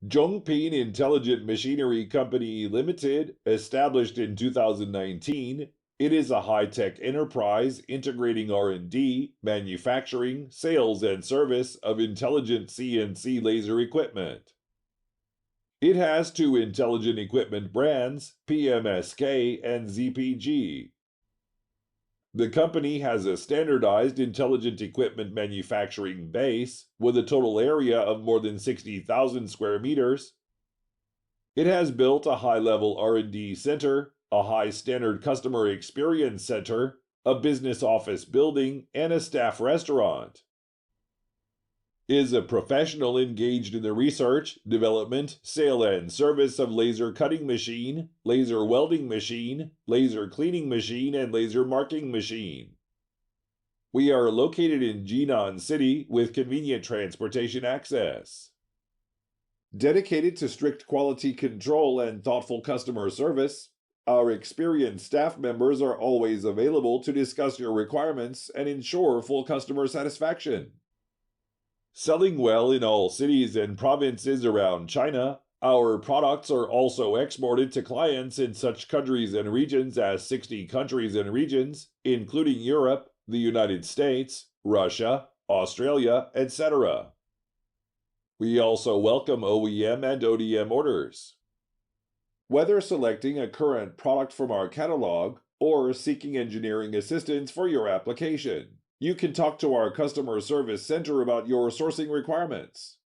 Zhongpin Intelligent Machinery Company Limited, established in 2019, it is a high-tech enterprise integrating R&D, manufacturing, sales, and service of intelligent CNC laser equipment. It has two intelligent equipment brands, PMSK and ZPG. The company has a standardized intelligent equipment manufacturing base with a total area of more than 60,000 square meters. It has built a high-level R&D center, a high-standard customer experience center, a business office building, and a staff restaurant. Is a professional engaged in the research, development, sale, and service of laser cutting machine, laser welding machine, laser cleaning machine, and laser marking machine. We are located in Jinan City with convenient transportation access. Dedicated to strict quality control and thoughtful customer service, our experienced staff members are always available to discuss your requirements and ensure full customer satisfaction. Selling well in all cities and provinces around China, our products are also exported to clients in such countries and regions as 60 countries and regions, including Europe, the United States, Russia, Australia, etc. We also welcome OEM and ODM orders. Whether selecting a current product from our catalog or seeking engineering assistance for your application, you can talk to our customer service center about your sourcing requirements.